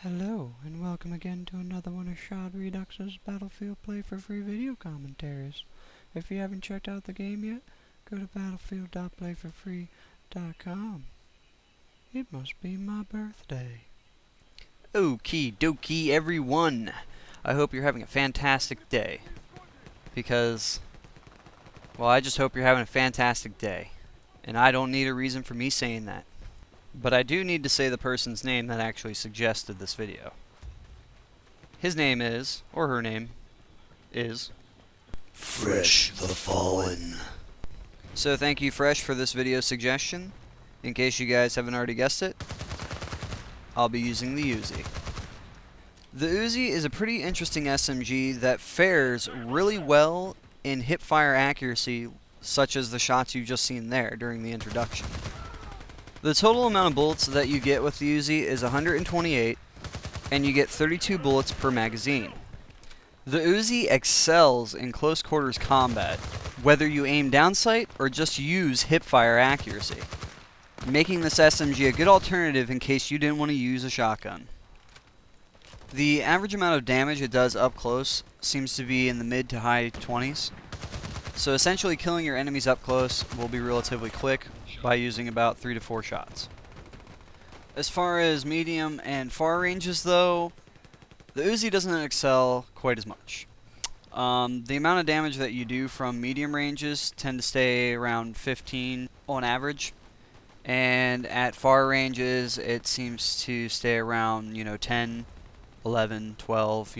Hello, and welcome again to another one of Shodredux's Battlefield Play4Free video commentaries. If you haven't checked out the game yet, go to battlefield.play4free.com. It must be my birthday. Okie dokie, everyone. I hope you're having a fantastic day. Because, well, I just hope you're having a fantastic day. And I don't need a reason for me saying that. But I do need to say the person's name that actually suggested this video. His name is, or her name is, Freshthefallen. So thank you, Fresh, for this video suggestion. In case you guys haven't already guessed it, I'll be using the Uzi. The Uzi is a pretty interesting SMG that fares really well in hipfire accuracy, such as the shots you've just seen there during the introduction. The total amount of bullets that you get with the Uzi is 128, and you get 32 bullets per magazine. The Uzi excels in close quarters combat, whether you aim down sight or just use hipfire accuracy, making this SMG a good alternative in case you didn't want to use a shotgun. The average amount of damage it does up close seems to be in the mid to high 20s. So essentially killing your enemies up close will be relatively quick by using about 3 to 4 shots. As far as medium and far ranges though, the Uzi doesn't excel quite as much. The amount of damage that you do from medium ranges tend to stay around 15 on average. And at far ranges it seems to stay around, 10, 11, 12,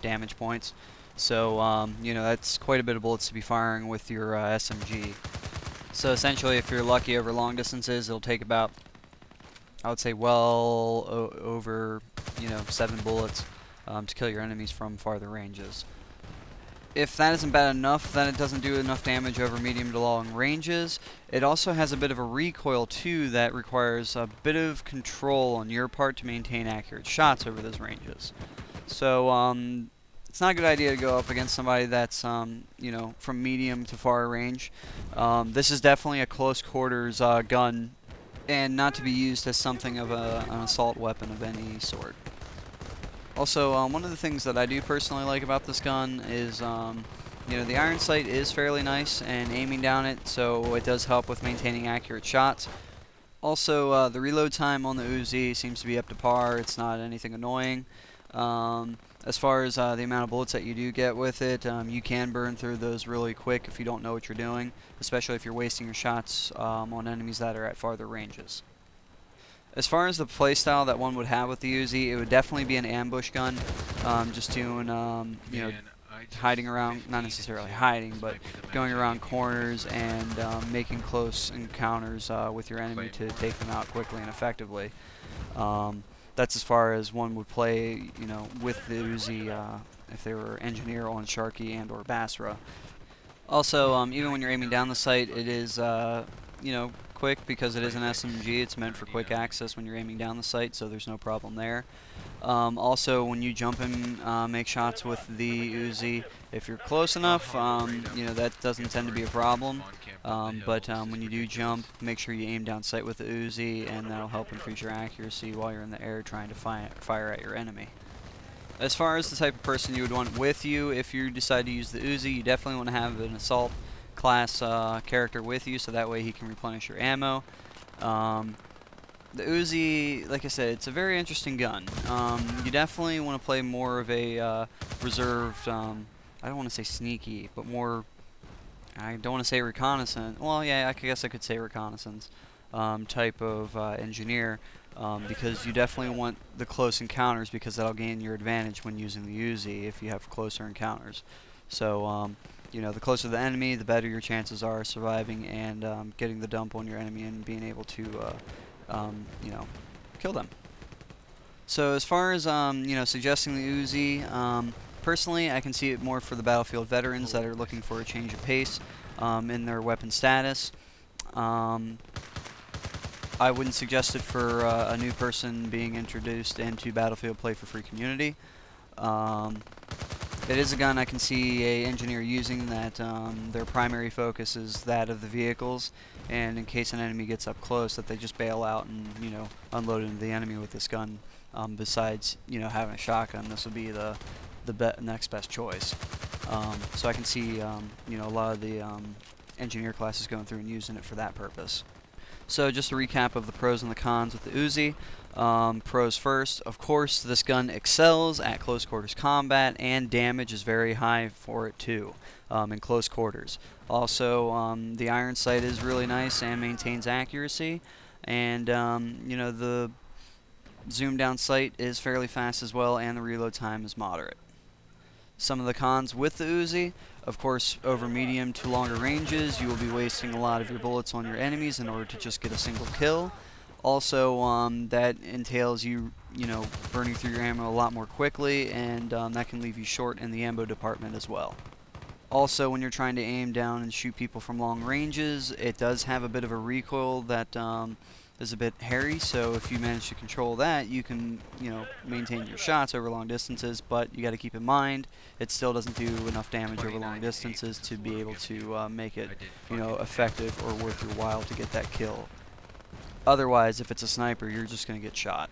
damage points. So, that's quite a bit of bullets to be firing with your SMG. So essentially, if you're lucky over long distances, it'll take about, I would say, well over, 7 bullets to kill your enemies from farther ranges. If that isn't bad enough, then it doesn't do enough damage over medium to long ranges. It also has a bit of a recoil too that requires a bit of control on your part to maintain accurate shots over those ranges. So it's not a good idea to go up against somebody that's from medium to far range. This is definitely a close quarters gun, and not to be used as something of an assault weapon of any sort. Also, one of the things that I do personally like about this gun is, the iron sight is fairly nice and aiming down it, so it does help with maintaining accurate shots. Also, the reload time on the Uzi seems to be up to par. It's not anything annoying. As far as the amount of bullets that you do get with it, you can burn through those really quick if you don't know what you're doing, especially if you're wasting your shots on enemies that are at farther ranges. As far as the playstyle that one would have with the Uzi, it would definitely be an ambush gun, just doing, hiding around, not necessarily hiding, but going around corners and making close encounters with your enemy to take them out quickly and effectively. That's as far as one would play, with the Uzi if they were engineer on Sharky and or Basra. Also, even when you're aiming down the sight, it is, quick because it is an SMG. It's meant for quick access when you're aiming down the sight, so there's no problem there. Also, when you jump and make shots with the Uzi, if you're close enough, that doesn't tend to be a problem. But when you do jump, make sure you aim down sight with the Uzi, and that'll help increase your accuracy while you're in the air trying to fire at your enemy. As far as the type of person you would want with you, if you decide to use the Uzi, you definitely want to have an assault class character with you, so that way he can replenish your ammo. The Uzi, like I said, it's a very interesting gun. You definitely want to play more of a reserved, I don't want to say sneaky, but more, I don't want to say reconnaissance, well yeah, I guess I could say reconnaissance type of engineer, because you definitely want the close encounters, because that'll gain your advantage when using the Uzi if you have closer encounters. So, the closer the enemy, the better your chances are surviving and getting the dump on your enemy and being able to, kill them. So as far as, suggesting the Uzi, personally I can see it more for the Battlefield veterans that are looking for a change of pace in their weapon status. I wouldn't suggest it for a new person being introduced into Battlefield Play4Free community. It is a gun I can see a engineer using that their primary focus is that of the vehicles, and in case an enemy gets up close, that they just bail out and unload into the enemy with this gun Besides, having a shotgun, this would be the next best choice. So I can see, a lot of the engineer classes going through and using it for that purpose. So just a recap of the pros and the cons with the Uzi. Pros first, of course, this gun excels at close quarters combat, and damage is very high for it too, in close quarters. Also, the iron sight is really nice and maintains accuracy, and the zoom down sight is fairly fast as well, and the reload time is moderate. Some of the cons with the Uzi, of course, over medium to longer ranges, you will be wasting a lot of your bullets on your enemies in order to just get a single kill. Also, that entails you, burning through your ammo a lot more quickly, and that can leave you short in the ammo department as well. Also, when you're trying to aim down and shoot people from long ranges, it does have a bit of a recoil that is a bit hairy, so if you manage to control that, you can, maintain your shots over long distances, but you got to keep in mind, it still doesn't do enough damage over long distances to be able to make it, effective or worth your while to get that kill. Otherwise, if it's a sniper, you're just going to get shot.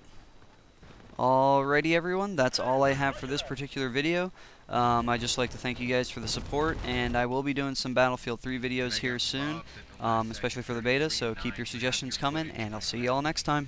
Alrighty everyone, that's all I have for this particular video. I'd just like to thank you guys for the support, and I will be doing some Battlefield 3 videos here soon, especially for the beta, so keep your suggestions coming, and I'll see you all next time.